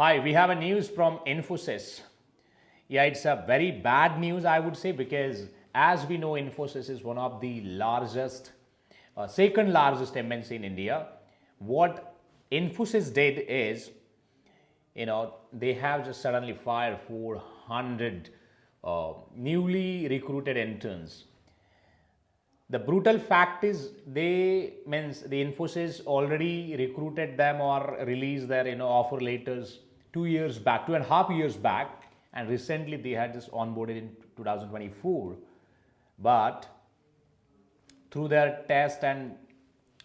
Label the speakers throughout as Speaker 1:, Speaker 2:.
Speaker 1: Hi, we have a news from Infosys. Yeah, it's a very bad news, I would say, because as we know, Infosys is one of the largest, second largest MNC in India. What Infosys did is, they have just suddenly fired 400 newly recruited interns. The brutal fact is the Infosys already recruited them or released their offer letters 2 years back, 2.5 years back, and recently they had just onboarded in 2024. But through their test and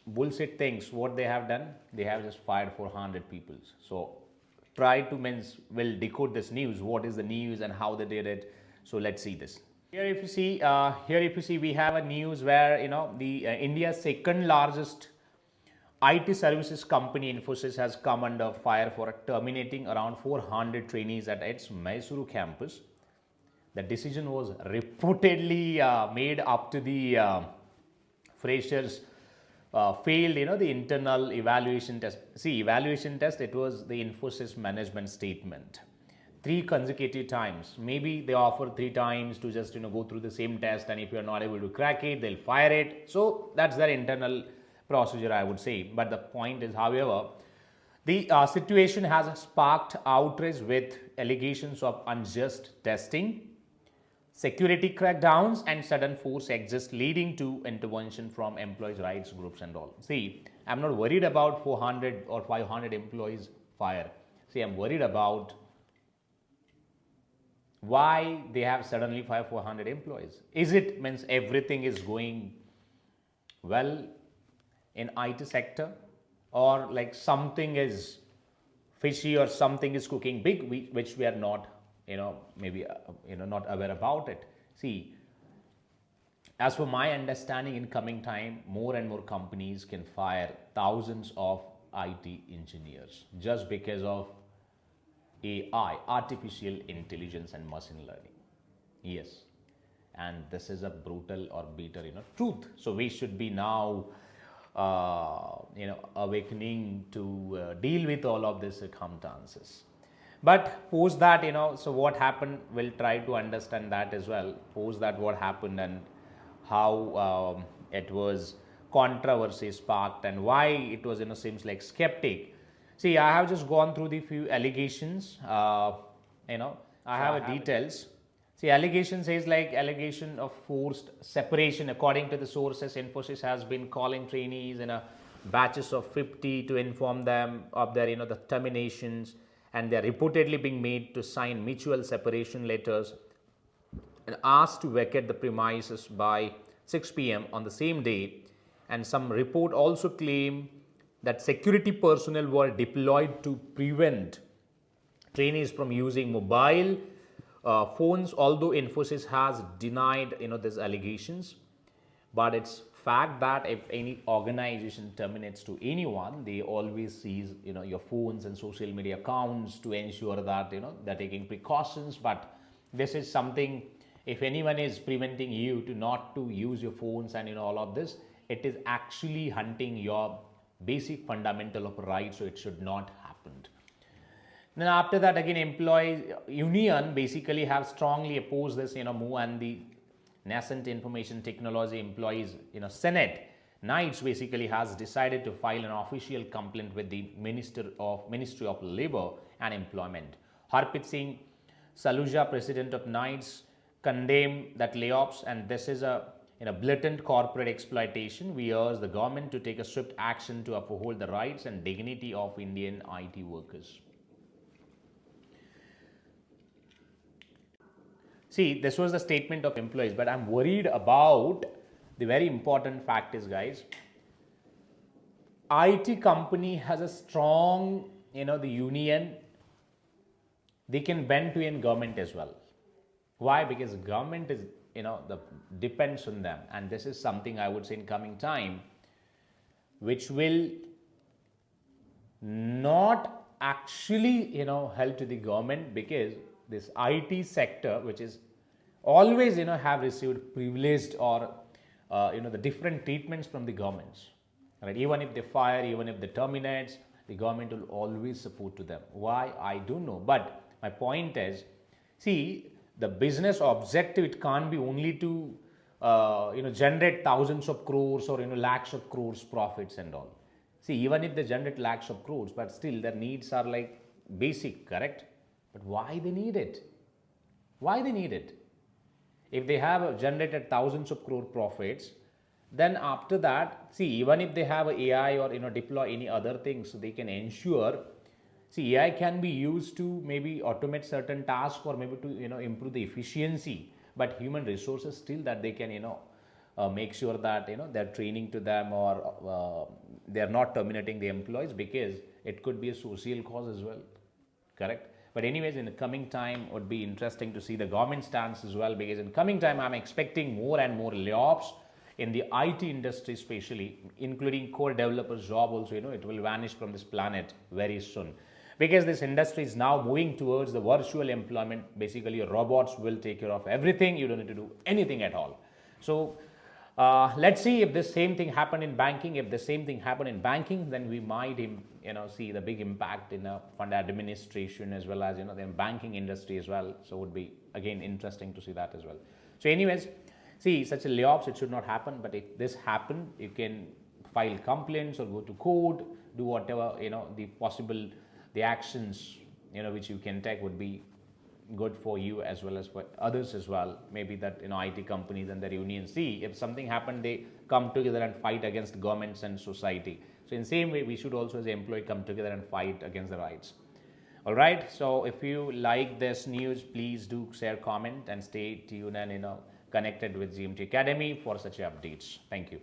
Speaker 1: bullshit things, what they have done, they have just fired 400 people. So try to will decode this news. What is the news and how they did it? So let's see this. Here if you see, we have a news where the India's second largest IT services company Infosys has come under fire for terminating around 400 trainees at its Mysuru campus. The decision was reportedly made after the freshers failed the internal evaluation test. See, evaluation test, it was the Infosys management statement. 3 consecutive times. Maybe they offer 3 times to just go through the same test, and if you are not able to crack it, they'll fire it. So that's their internal procedure, I would say. But the point is, however, the situation has sparked outrage with allegations of unjust testing, security crackdowns, and sudden force exits leading to intervention from employees' rights groups and all. See, I'm not worried about 400 or 500 employees fire. See, I'm worried about why they have suddenly fired 400 employees. Is it everything is going well in IT sector, or like something is fishy or something is cooking big, which we are not maybe not aware about it. See, as for my understanding, in coming time, more and more companies can fire thousands of IT engineers just because of AI, artificial intelligence and machine learning. Yes, and this is a brutal or bitter truth. So we should be now awakening to deal with all of these circumstances. But post that, so what happened, we'll try to understand that as well. Post that, what happened and how it was controversy sparked and why it was seems like skeptic. See, I have just gone through the few allegations. I have details. See, allegation says like allegation of forced separation. According to the sources, Infosys has been calling trainees in a batches of 50 to inform them of their the terminations, and they are reportedly being made to sign mutual separation letters and asked to vacate the premises by 6 p.m. on the same day. And some report also claim that security personnel were deployed to prevent trainees from using mobile phones, although Infosys has denied these allegations. But it's fact that if any organization terminates to anyone, they always seize your phones and social media accounts to ensure that they're taking precautions. But this is something, if anyone is preventing you to not to use your phones and all of this, it is actually hunting your basic fundamental of rights, so it should not happen. Then after that, again, employees union basically have strongly opposed this move, and the nascent information technology employees Senate Knights basically has decided to file an official complaint with the Ministry of Labor and Employment. Harpreet Singh Saluja, president of Knights, condemned that layoffs, and this is a blatant corporate exploitation. We urge the government to take a swift action to uphold the rights and dignity of Indian IT workers. See, this was the statement of employees, but I'm worried about the very important fact is, guys, IT company has a strong, the union, they can bend to in government as well. Why? Because government is the depends on them, and this is something I would say in coming time which will not actually help to the government, because this IT sector, which is always have received privileged or the different treatments from the governments, right? Even if they fire, even if they terminate, the government will always support to them. Why? I don't know. But my point is, see, the business objective, it can't be only to generate thousands of crores or lakhs of crores profits and all. See, even if they generate lakhs of crores, but still their needs are like basic, correct? But why they need it? Why they need it? If they have generated thousands of crore profits, then after that, see, even if they have AI or deploy any other things, so they can ensure. See, AI can be used to maybe automate certain tasks or maybe to improve the efficiency, but human resources still that they can make sure that they're training to them, or they're not terminating the employees, because it could be a social cause as well, correct? But anyways, in the coming time would be interesting to see the government stance as well, because in coming time I'm expecting more and more layoffs in the IT industry, especially including core developers job also. It will vanish from this planet very soon, because this industry is now moving towards the virtual employment. Basically robots will take care of everything, you don't need to do anything at all. So let's see if the same thing happen in banking. If the same thing happen in banking, then we might see the big impact in fund administration as well as the banking industry as well. So it would be again interesting to see that as well. So anyways, see, such a layoffs, it should not happen, but if this happen, you can file complaints or go to court, do whatever the possible, the actions which you can take would be good for you as well as for others as well. Maybe that IT companies and their unions, see, if something happened, they come together and fight against governments and society. So in same way, we should also as an employee come together and fight against the rights. All right, so if you like this news, please do share, comment, and stay tuned and connected with GMT Academy for such updates. Thank you.